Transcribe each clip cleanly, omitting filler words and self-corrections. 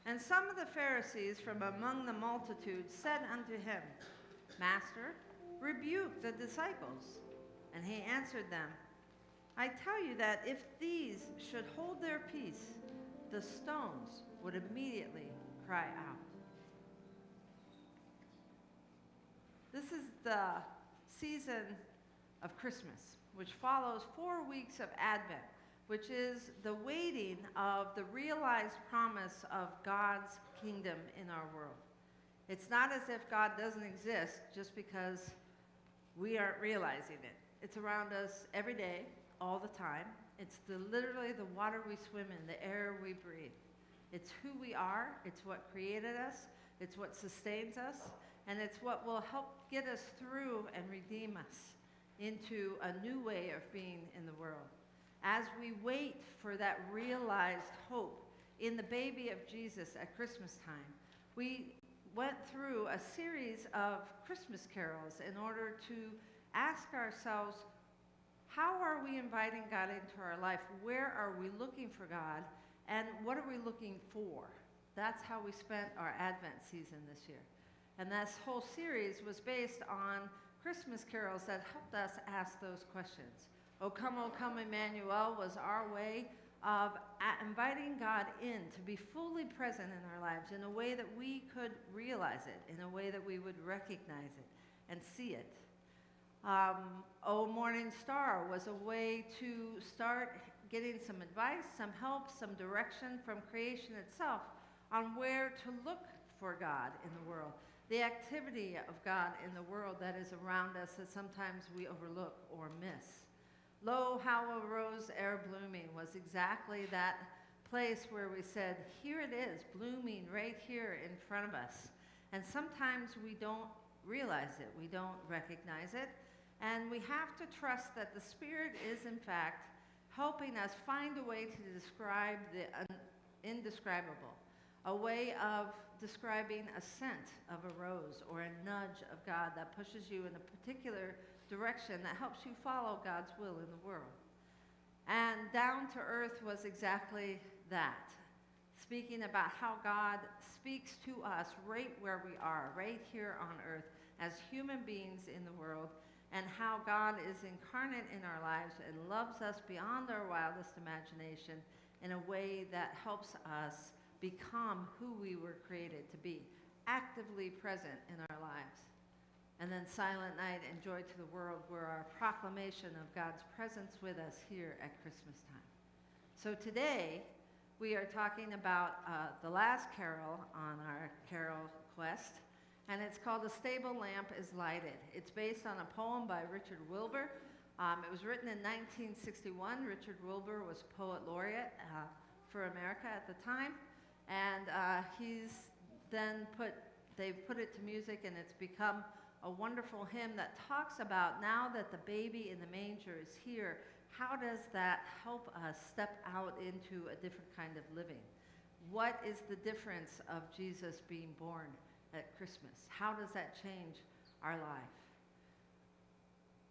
And some of the Pharisees from among the multitude said unto him, Master, rebuke the disciples. And he answered them, I tell you that if these should hold their peace, the stones would immediately cry out. This is the season of Christmas, which follows 4 weeks of Advent, which is the waiting of the realized promise of God's kingdom in our world. It's not as if God doesn't exist just because we aren't realizing it. It's around us every day, all the time. It's literally the water we swim in, the air we breathe. It's who we are. It's what created us. It's what sustains us. And it's what will help get us through and redeem us into a new way of being in the world. As we wait for that realized hope in the baby of Jesus at Christmas time, we went through a series of Christmas carols in order to ask ourselves, how are we inviting God into our life? Where are we looking for God? And what are we looking for? That's how we spent our Advent season this year. And this whole series was based on Christmas carols that helped us ask those questions. O come, Emmanuel was our way of inviting God in to be fully present in our lives in a way that we could realize it, in a way that we would recognize it and see it. O Morning Star was a way to start getting some advice, some help, some direction from creation itself on where to look for God in the world. The activity of God in the world that is around us that sometimes we overlook or miss. Lo, how a rose e'er blooming was exactly that place where we said, here it is, blooming right here in front of us. And sometimes we don't realize it, we don't recognize it, and we have to trust that the Spirit is in fact helping us find a way to describe the indescribable, a way of describing a scent of a rose or a nudge of God that pushes you in a particular direction that helps you follow God's will in the world. And Down to Earth was exactly that, speaking about how God speaks to us right where we are, right here on earth, as human beings in the world, and how God is incarnate in our lives and loves us beyond our wildest imagination in a way that helps us become who we were created to be, actively present in our lives. And then Silent Night and Joy to the World were our proclamation of God's presence with us here at Christmas time. So today, we are talking about the last carol on our carol quest, and it's called A Stable Lamp is Lighted. It's based on a poem by Richard Wilbur. It was written in 1961. Richard Wilbur was poet laureate for America at the time, and they've put it to music, and it's become a wonderful hymn that talks about now that the baby in the manger is here, how does that help us step out into a different kind of living? What is the difference of Jesus being born at Christmas? How does that change our life?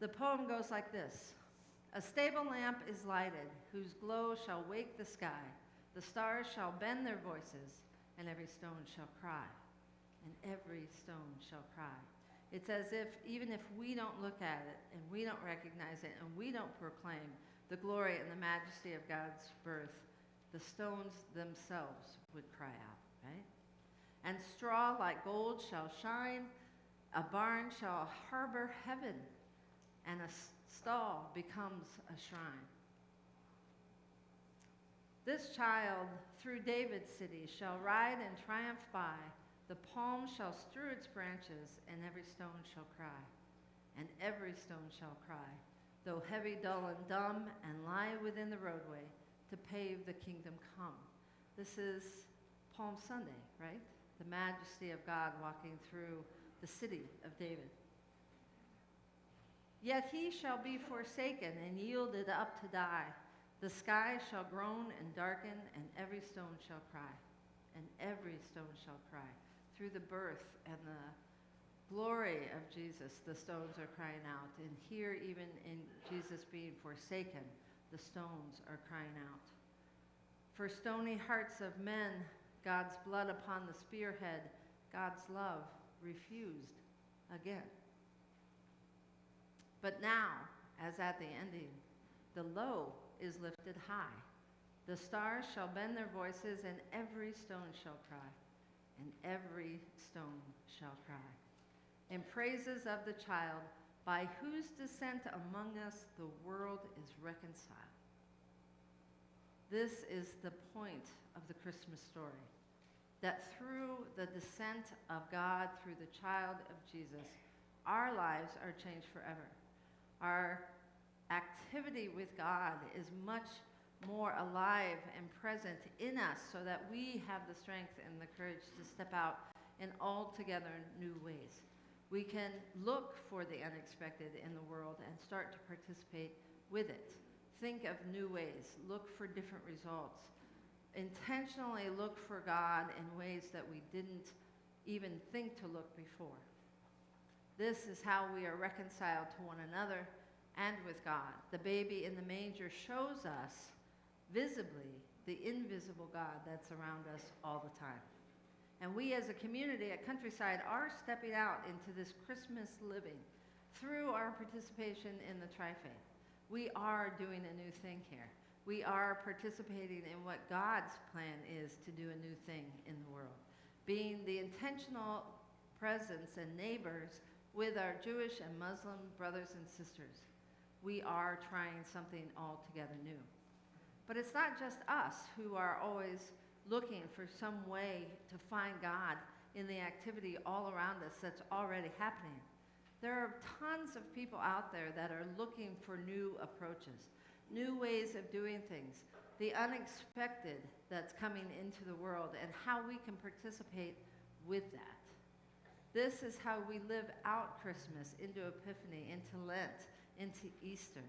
The poem goes like this. A stable lamp is lighted, whose glow shall wake the sky. The stars shall bend their voices, and every stone shall cry. And every stone shall cry. It's as if even if we don't look at it and we don't recognize it and we don't proclaim the glory and the majesty of God's birth, the stones themselves would cry out, right? And straw like gold shall shine, a barn shall harbor heaven, and a stall becomes a shrine. This child through David's city shall ride and triumph by. The palm shall strew its branches, and every stone shall cry. And every stone shall cry, though heavy, dull, and dumb, and lie within the roadway to pave the kingdom come. This is Palm Sunday, right? The majesty of God walking through the city of David. Yet he shall be forsaken and yielded up to die. The sky shall groan and darken, and every stone shall cry. And every stone shall cry. Through the birth and the glory of Jesus, the stones are crying out. And here, even in Jesus being forsaken, the stones are crying out. For stony hearts of men God's blood upon the spearhead, God's love refused again. But now, as at the ending, the low is lifted high. The stars shall bend their voices, and every stone shall cry, and every stone shall cry, in praises of the child, by whose descent among us the world is reconciled. This is the point of the Christmas story, that through the descent of God, through the child of Jesus, our lives are changed forever. Our activity with God is much more alive and present in us, so that we have the strength and the courage to step out in altogether new ways. We can look for the unexpected in the world and start to participate with it. Think of new ways. Look for different results. Intentionally look for God in ways that we didn't even think to look before. This is how we are reconciled to one another and with God. The baby in the manger shows us visibly the invisible God that's around us all the time. And we as a community at Countryside are stepping out into this Christmas living through our participation in the Tri-Faith. We are doing a new thing here. We are participating in what God's plan is to do a new thing in the world. Being the intentional presence and neighbors with our Jewish and Muslim brothers and sisters. We are trying something altogether new. But it's not just us who are always looking for some way to find God in the activity all around us that's already happening. There are tons of people out there that are looking for new approaches, new ways of doing things, the unexpected that's coming into the world, and how we can participate with that. This is how we live out Christmas into Epiphany, into Lent, into Easter.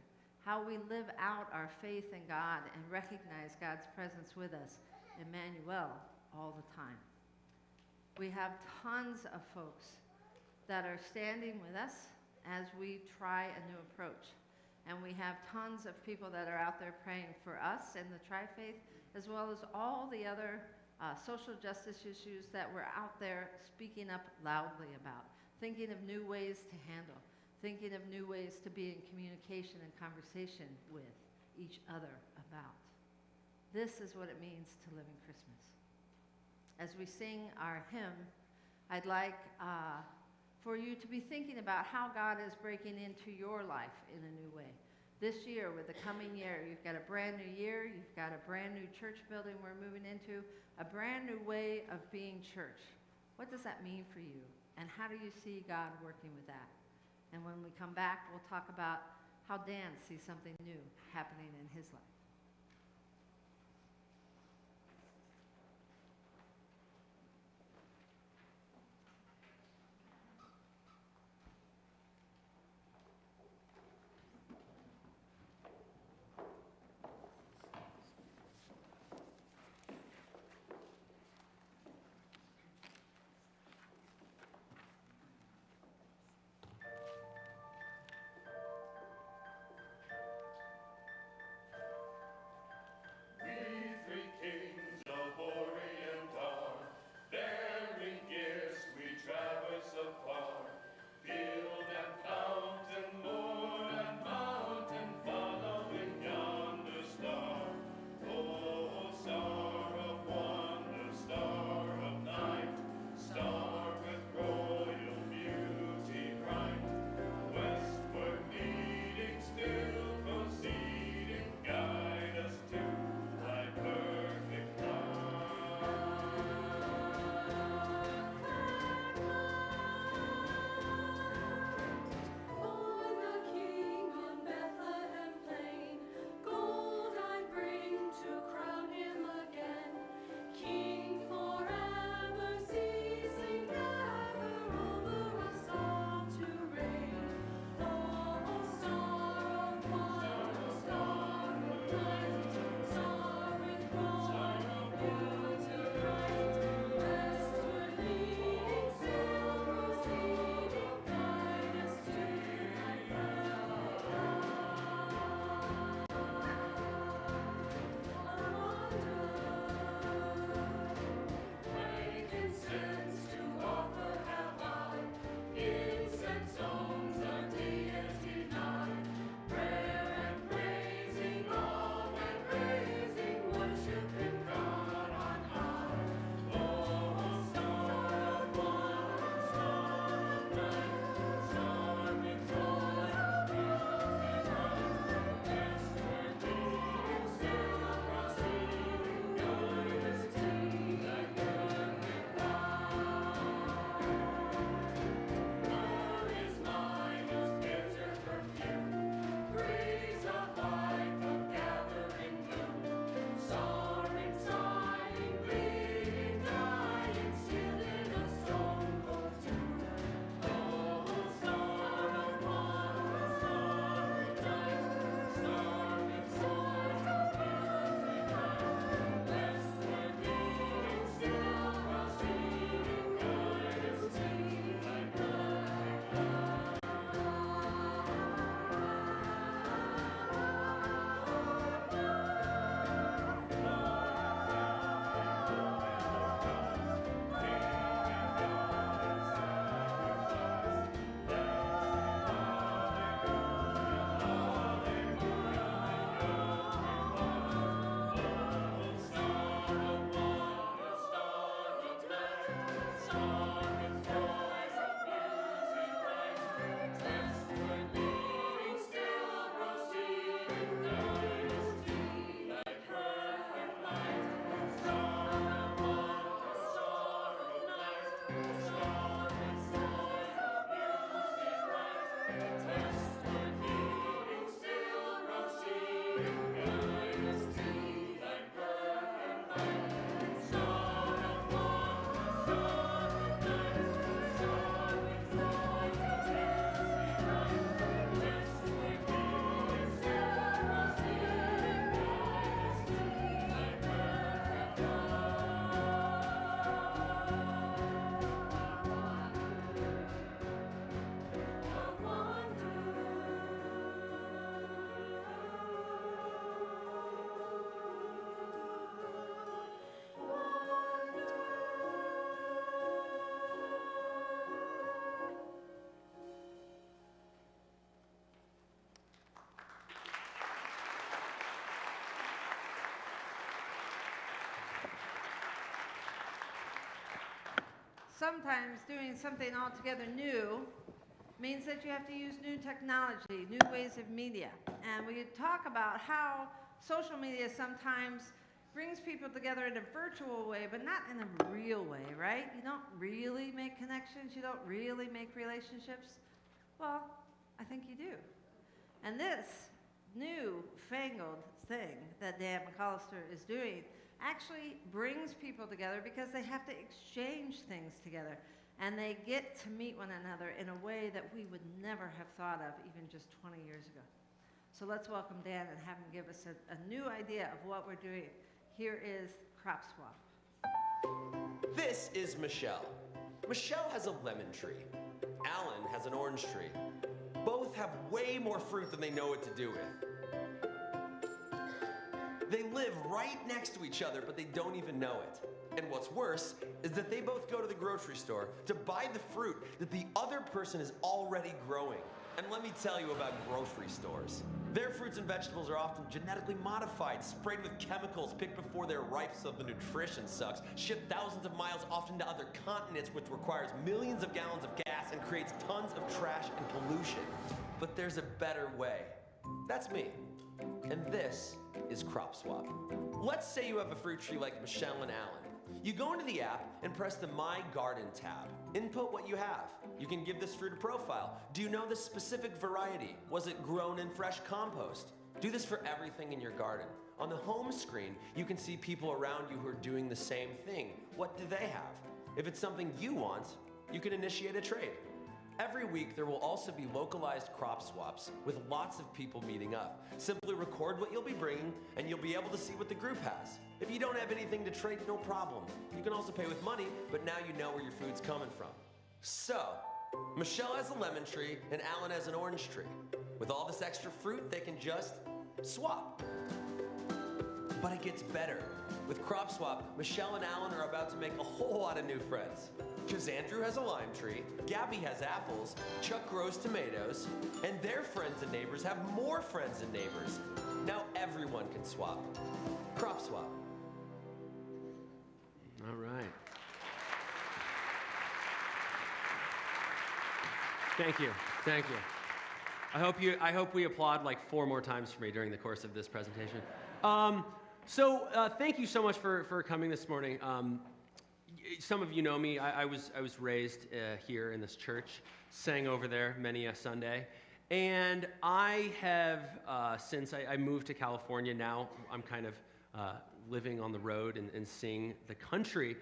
How we live out our faith in God and recognize God's presence with us, Emmanuel, all the time. We have tons of folks that are standing with us as we try a new approach. And we have tons of people that are out there praying for us in the Tri-Faith, as well as all the other social justice issues that we're out there speaking up loudly about, thinking of new ways to handle, thinking of new ways to be in communication and conversation with each other about. This is what it means to live in Christmas. As we sing our hymn, I'd like for you to be thinking about how God is breaking into your life in a new way. This year, with the coming year, you've got a brand new year, you've got a brand new church building we're moving into, a brand new way of being church. What does that mean for you? And how do you see God working with that? And when we come back, we'll talk about how Dan sees something new happening in his life. sometimes doing something altogether new means that you have to use new technology, new ways of media. And we could talk about how social media sometimes brings people together in a virtual way, but not in a real way, right? You don't really make connections, you don't really make relationships. Well, I think you do. And this new fangled thing that Dan McCollister is doing actually brings people together because they have to exchange things together. And they get to meet one another in a way that we would never have thought of even just 20 years ago. So let's welcome Dan and have him give us a new idea of what we're doing. Here is Crop Swap. This is Michelle. Michelle has a lemon tree. Alan has an orange tree. Both have way more fruit than they know what to do with. They live right next to each other, but they don't even know it. And what's worse is that they both go to the grocery store to buy the fruit that the other person is already growing. And let me tell you about grocery stores. Their fruits and vegetables are often genetically modified, sprayed with chemicals, picked before they're ripe so the nutrition sucks, shipped thousands of miles often to other continents, which requires millions of gallons of gas and creates tons of trash and pollution. But there's a better way. That's me. And this is Crop Swap. Let's say you have a fruit tree like Michelle and Alan. You go into the app and press the My Garden tab. Input what you have. You can give this fruit a profile. Do you know the specific variety? Was it grown in fresh compost? Do this for everything in your garden. On the home screen, you can see people around you who are doing the same thing. What do they have? If it's something you want, you can initiate a trade. Every week, there will also be localized crop swaps with lots of people meeting up. Simply record what you'll be bringing, and you'll be able to see what the group has. If you don't have anything to trade, no problem. You can also pay with money, but now you know where your food's coming from. So, Michelle has a lemon tree, and Alan has an orange tree. With all this extra fruit, they can just swap. But it gets better. With Crop Swap, Michelle and Alan are about to make a whole lot of new friends. Because Andrew has a lime tree, Gabby has apples, Chuck grows tomatoes, and their friends and neighbors have more friends and neighbors. Now everyone can swap. Crop Swap. All right. Thank you. Thank you. I hope we applaud like 4 more times for me during the course of this presentation. Thank you so much for coming this morning. Some of you know me. I was raised here in this church, sang over there many a Sunday, and I have since I moved to California. Now I'm kind of living on the road and seeing the country.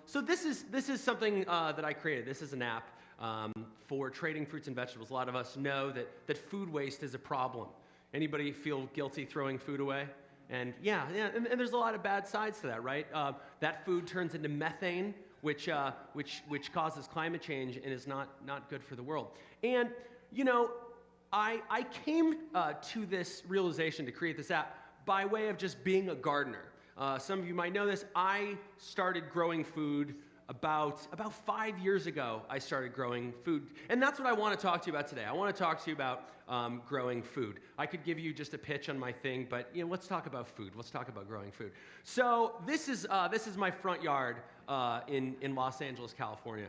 So this is something that I created. This is an app for trading fruits and vegetables. A lot of us know that food waste is a problem. Anybody feel guilty throwing food away? And yeah, and there's a lot of bad sides to that, right? That food turns into methane, which causes climate change and is not good for the world. And you know, I came to this realization to create this app by way of just being a gardener. Some of you might know this. I started growing food about 5 years ago. I started growing food, and that's what I want to talk to you about today. I want to talk to you about growing food. I could give you just a pitch on my thing, but you know, let's talk about food. Let's talk about growing food. So this is my front yard in Los Angeles, California.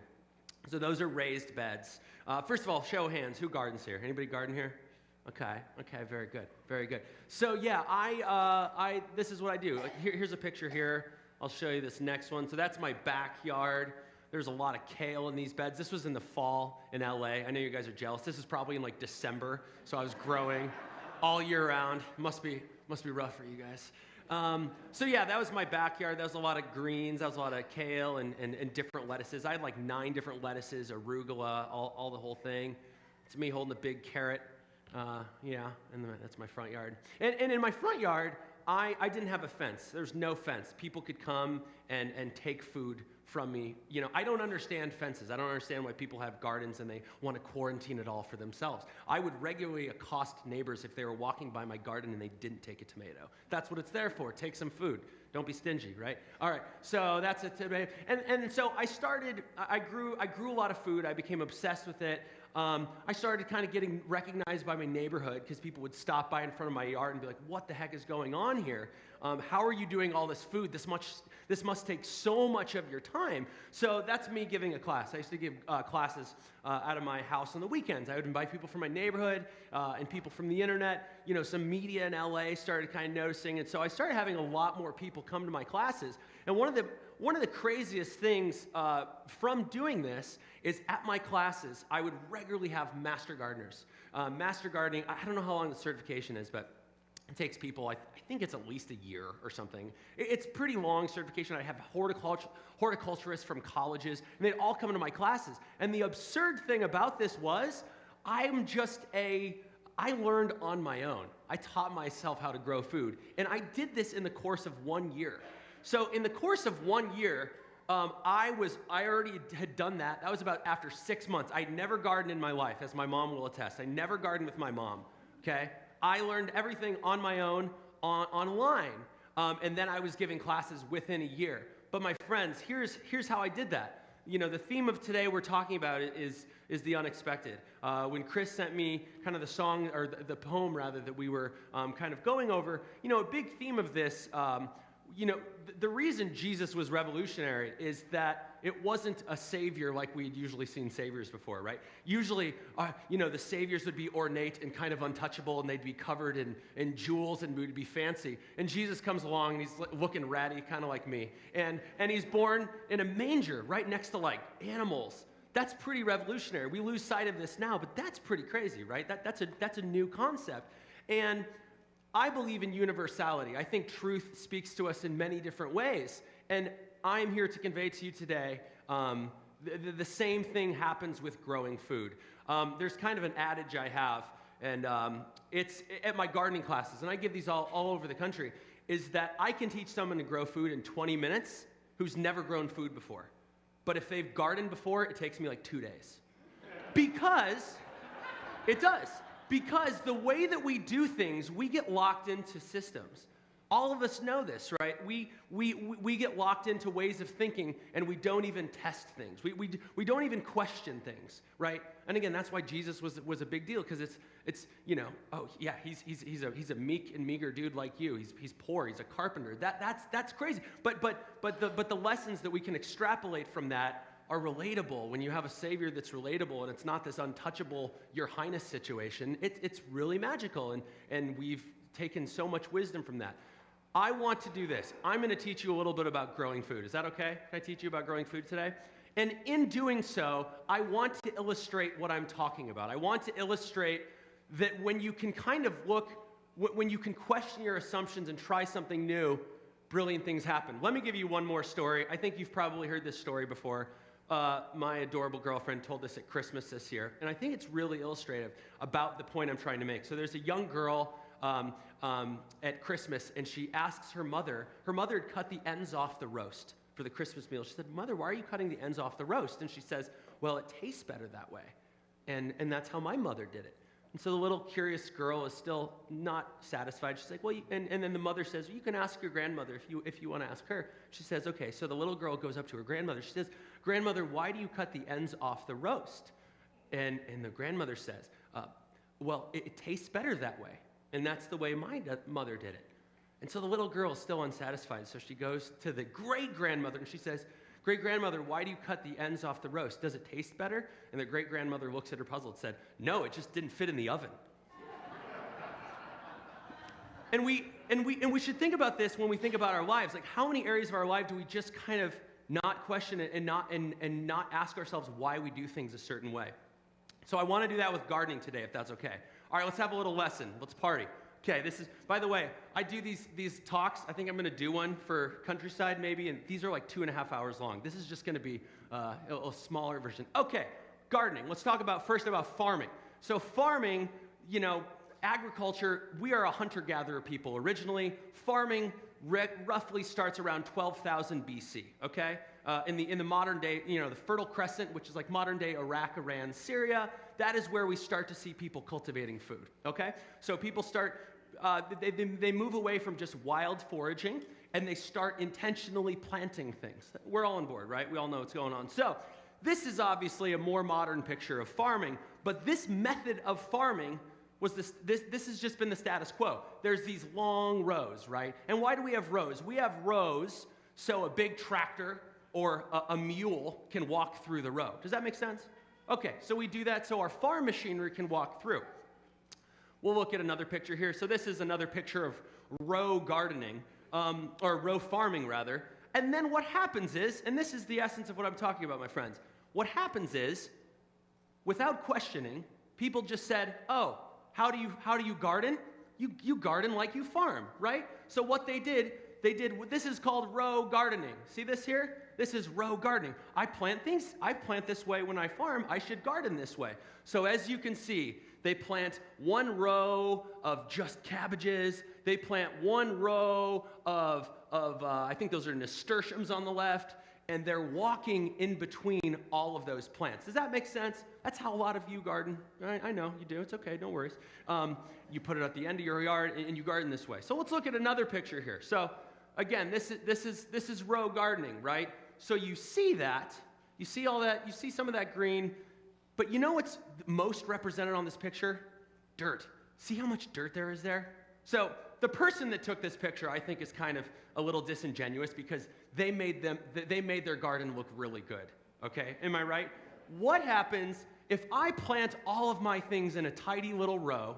So those are raised beds. First of all, show of hands. Who gardens here? Anybody garden here? Okay, very good. So yeah, this is what I do. Here's a picture here. I'll show you this next one. So that's my backyard. There's a lot of kale in these beds. This was in the fall in LA. I know you guys are jealous. This is probably in like December, so I was growing all year round. Must be rough for you guys. So yeah, that was my backyard. That was a lot of greens. That was a lot of kale and different lettuces. I had like 9 different lettuces, arugula, all the whole thing. It's me holding a big carrot. And that's my front yard. And in my front yard, I didn't have a fence. There's no fence. People could come and take food from me. You know, I don't understand fences. I don't understand why people have gardens and they want to quarantine it all for themselves. I would regularly accost neighbors if they were walking by my garden and they didn't take a tomato. That's what it's there for. Take some food. Don't be stingy, right? All right, so that's a tomato. And so I grew a lot of food. I became obsessed with it. I started kind of getting recognized by my neighborhood because people would stop by in front of my yard and be like, what the heck is going on here? How are you doing all this food? This must take so much of your time. So that's me giving a class. I used to give classes out of my house on the weekends. I would invite people from my neighborhood and people from the internet. You know, some media in LA started kind of noticing, and so I started having a lot more people come to my classes. And one of the craziest things from doing this is at my classes, I would regularly have master gardeners. Master gardening, I don't know how long the certification is, but it takes people, I think it's at least a year or something. It's pretty long certification. I have horticulturists from colleges, and they'd all come into my classes. And the absurd thing about this was, I learned on my own. I taught myself how to grow food. And I did this in the course of 1 year. So in the course of 1 year, I already had done that. That was about after 6 months. I'd never gardened in my life, as my mom will attest. I never gardened with my mom, okay? I learned everything on my own, online, and then I was giving classes within a year. But my friends, here's how I did that. You know, the theme of today we're talking about is the unexpected. When Chris sent me kind of the song, or the poem rather, that we were kind of going over, you know, a big theme of this, you know, the reason Jesus was revolutionary is that it wasn't a savior like we had usually seen saviors before, right? Usually, you know, the saviors would be ornate and kind of untouchable, and they'd be covered in jewels and would be fancy. And Jesus comes along, and he's looking ratty, kind of like me. And he's born in a manger right next to, like, animals. That's pretty revolutionary. We lose sight of this now, but that's pretty crazy, right? That's a new concept. And I believe in universality. I think truth speaks to us in many different ways. And I'm here to convey to you today the same thing happens with growing food. There's kind of an adage I have, and it's at my gardening classes, and I give these all over the country, is that I can teach someone to grow food in 20 minutes who's never grown food before. But if they've gardened before, it takes me like 2 days. Because it does. Because the way that we do things, we get locked into systems. All of us know this, right? We get locked into ways of thinking, and we don't even test things. We don't even question things, right? And again, that's why Jesus was a big deal, because it's you know, oh yeah, he's a meek and meager dude like you. He's poor. He's a carpenter. That's crazy. But the lessons that we can extrapolate from that are relatable. When you have a savior that's relatable, and it's not this untouchable your highness situation, it's really magical, and we've taken so much wisdom from that. I want to do this. I'm going to teach you a little bit about growing food. Is that okay? Can I teach you about growing food today? And in doing so, I want to illustrate what I'm talking about. I want to illustrate that when you can kind of when you can question your assumptions and try something new, brilliant things happen. Let me give you one more story. I think you've probably heard this story before. My adorable girlfriend told this at Christmas this year, and I think it's really illustrative about the point I'm trying to make. So there's a young girl at Christmas, and she asks her mother had cut the ends off the roast for the Christmas meal. She said, "Mother, why are you cutting the ends off the roast?" And she says, "Well, it tastes better that way. And that's how my mother did it." And so the little curious girl is still not satisfied. She's like, "Well," and then the mother says, "You can ask your grandmother if you want to ask her." She says, "Okay." So the little girl goes up to her grandmother. She says, "Grandmother, why do you cut the ends off the roast?" And the grandmother says, "Well, it tastes better that way. And that's the way my mother did it." And so the little girl is still unsatisfied. So she goes to the great-grandmother, and she says, "Great-grandmother, why do you cut the ends off the roast? Does it taste better?" And the great-grandmother looks at her puzzled and said, "No, it just didn't fit in the oven." And we should think about this when we think about our lives. Like, how many areas of our life do we just kind of not question it and not ask ourselves why we do things a certain way? So I want to do that with gardening today, if that's okay. All right, let's have a little lesson. Let's party. Okay, this is, by the way, I do these talks. I think I'm going to do one for Countryside maybe, and these are like 2.5 hours long. This is just going to be a smaller version. Okay, gardening. Let's talk first about farming. So farming, you know, agriculture, we are a hunter-gatherer people originally. Farming roughly starts around 12,000 BC, okay? In the modern day, you know, the Fertile Crescent, which is like modern day Iraq, Iran, Syria, that is where we start to see people cultivating food, okay? So people start, they move away from just wild foraging, and they start intentionally planting things. We're all on board, right? We all know what's going on. So this is obviously a more modern picture of farming, But this method of farming was this has just been the status quo. There's these long rows, right? And why do we have rows? We have rows so a big tractor or a mule can walk through the row. Does that make sense? Okay, so we do that so our farm machinery can walk through. We'll look at another picture here. So this is another picture of row gardening, or row farming rather. And then what happens is, and this is the essence of what I'm talking about, my friends. What happens is, without questioning, people just said, oh, how do you garden? You garden like you farm, right? So what they did, this is called row gardening. See this here? This is row gardening. I plant this way when I farm, I should garden this way. So as you can see, they plant one row of just cabbages. They plant one row of I think those are nasturtiums on the left, and they're walking in between all of those plants. Does that make sense? That's how a lot of you garden. I know you do. It's okay. Don't worry. You put it at the end of your yard, and you garden this way. So let's look at another picture here. So again, this is row gardening, right? So you see that. You see all that. You see some of that green. But you know what's most represented on this picture? Dirt. See how much dirt there is there? So the person that took this picture, I think, is kind of a little disingenuous because they made their garden look really good. Okay, am I right? What happens if I plant all of my things in a tidy little row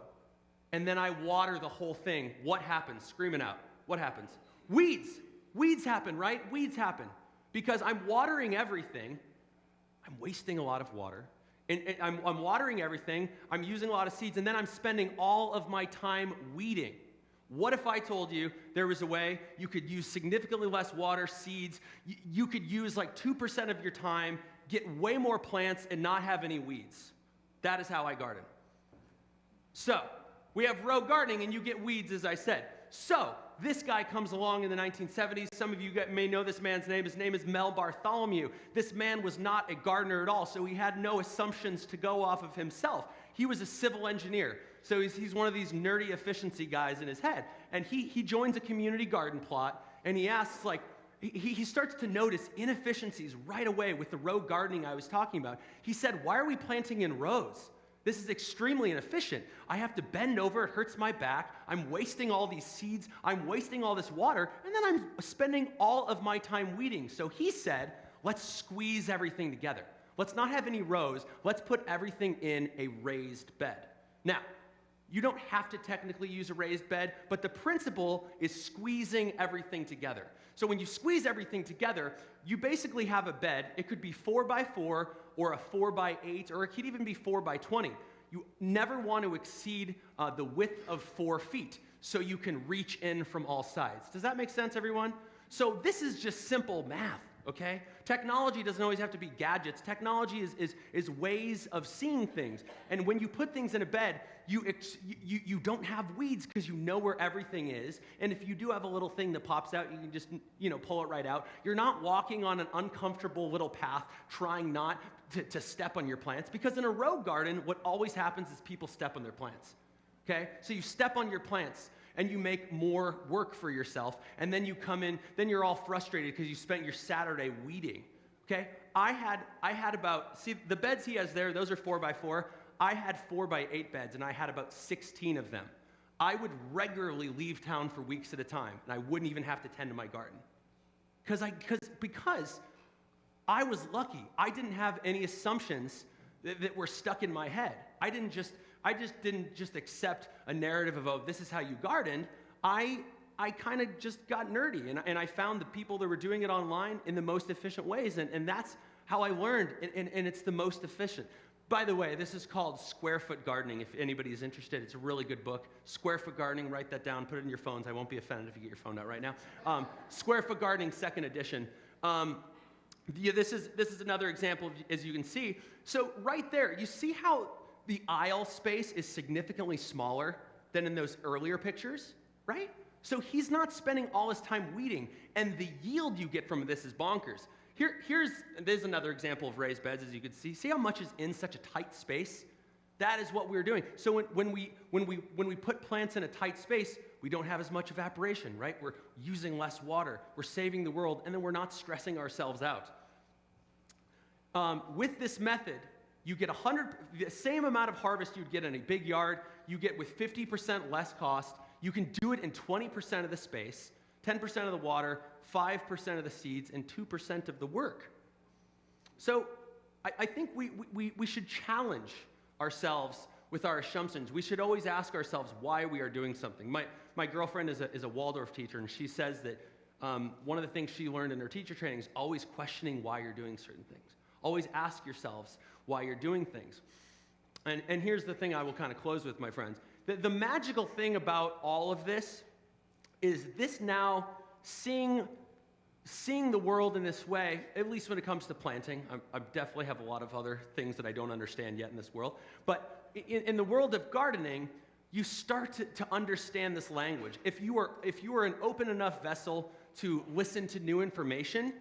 and then I water the whole thing? What happens? Scream it out. What happens? Weeds. Weeds happen, right? Weeds happen because I'm watering everything. I'm wasting a lot of water. And I'm watering everything, I'm using a lot of seeds, and then I'm spending all of my time weeding. What if I told you there was a way you could use significantly less water, seeds, you could use like 2% of your time, get way more plants, and not have any weeds? That is how I garden. So, we have row gardening, and you get weeds, as I said. So, this guy comes along in the 1970s. Some of you may know this man's name. His name is Mel Bartholomew. This man was not a gardener at all, so he had no assumptions to go off of himself. He was a civil engineer, so he's one of these nerdy efficiency guys in his head. And he joins a community garden plot, and he asks, like, he starts to notice inefficiencies right away with the row gardening I was talking about. He said, why are we planting in rows? This is extremely inefficient. I have to bend over, it hurts my back, I'm wasting all these seeds, I'm wasting all this water, and then I'm spending all of my time weeding. So he said, let's squeeze everything together. Let's not have any rows, let's put everything in a raised bed. Now, you don't have to technically use a raised bed, but the principle is squeezing everything together. So when you squeeze everything together, you basically have a bed. It could be 4x4 or a 4x8, or it could even be 4x20. You never want to exceed the width of 4 feet so you can reach in from all sides. Does that make sense, everyone? So this is just simple math, okay? Technology doesn't always have to be gadgets. Technology is ways of seeing things. And when you put things in a bed, you don't have weeds because you know where everything is. And if you do have a little thing that pops out, you can just pull it right out. You're not walking on an uncomfortable little path trying not to step on your plants, because in a row garden, what always happens is people step on their plants. Okay? So you step on your plants and you make more work for yourself, and then you come in, then you're all frustrated because you spent your Saturday weeding. Okay? I had about, see the beds he has there, those are 4x4. I had 4x8 beds, and I had about 16 of them. I would regularly leave town for weeks at a time, and I wouldn't even have to tend to my garden. Because I was lucky. I didn't have any assumptions that were stuck in my head. I just didn't just accept a narrative of, oh, this is how you garden. I kind of just got nerdy, and I found the people that were doing it online in the most efficient ways, and that's how I learned, and it's the most efficient. By the way, this is called Square Foot Gardening, if anybody is interested. It's a really good book. Square Foot Gardening, write that down, put it in your phones. I won't be offended if you get your phone out right now. Square Foot Gardening, 2nd edition. This is another example, as you can see. So right there, you see how the aisle space is significantly smaller than in those earlier pictures, right? So he's not spending all his time weeding, and the yield you get from this is bonkers. There's another example of raised beds, as you can see. See how much is in such a tight space? That is what we're doing. So when we put plants in a tight space, we don't have as much evaporation, right? We're using less water. We're saving the world, and then we're not stressing ourselves out. With this method, You get the same amount of harvest you'd get in a big yard, you get with 50% less cost. You can do it in 20% of the space, 10% of the water, 5% of the seeds, and 2% of the work. So I think we should challenge ourselves with our assumptions. We should always ask ourselves why we are doing something. My girlfriend is a Waldorf teacher, and she says that one of the things she learned in her teacher training is always questioning why you're doing certain things. Always ask yourselves why you're doing things. And here's the thing I will kind of close with, my friends. The magical thing about all of this is this now, seeing the world in this way, at least when it comes to planting. I definitely have a lot of other things that I don't understand yet in this world. But in the world of gardening, you start to understand this language. If you are an open enough vessel to listen to new information,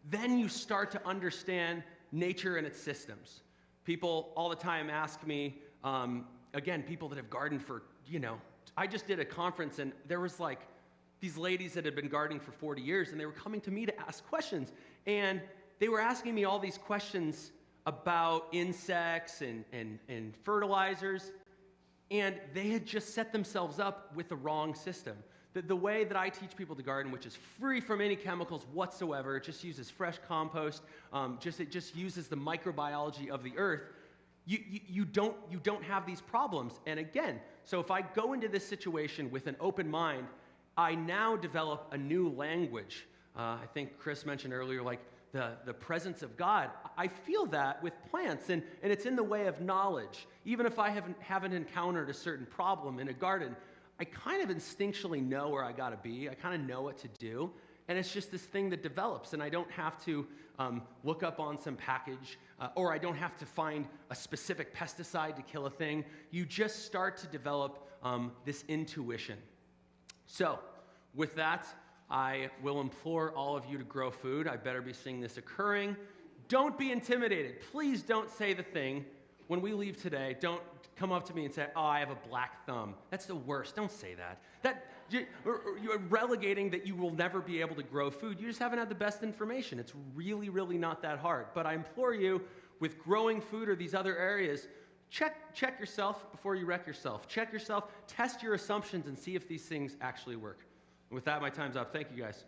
then you start to understand nature and its systems. People all the time ask me, again, people that have gardened for, I just did a conference and there was like these ladies that had been gardening for 40 years and they were coming to me to ask questions. And they were asking me all these questions about insects and fertilizers. And they had just set themselves up with the wrong system. The way that I teach people to garden, which is free from any chemicals whatsoever, it just uses fresh compost, it just uses the microbiology of the earth, you don't have these problems. And again, so if I go into this situation with an open mind, I now develop a new language. I think Chris mentioned earlier, like the presence of God. I feel that with plants, and it's in the way of knowledge. Even if I haven't encountered a certain problem in a garden, I kind of instinctually know where I got to be. I kind of know what to do. And it's just this thing that develops, and I don't have to look up on some package, or I don't have to find a specific pesticide to kill a thing. You just start to develop this intuition. So with that, I will implore all of you to grow food. I better be seeing this occurring. Don't be intimidated. Please don't say the thing when we leave today. Don't come up to me and say, "Oh, I have a black thumb." That's the worst. Don't say that. You're relegating that you will never be able to grow food. You just haven't had the best information. It's really, really not that hard. But I implore you, with growing food or these other areas, check yourself before you wreck yourself. Check yourself, test your assumptions, and see if these things actually work. And with that, my time's up. Thank you, guys.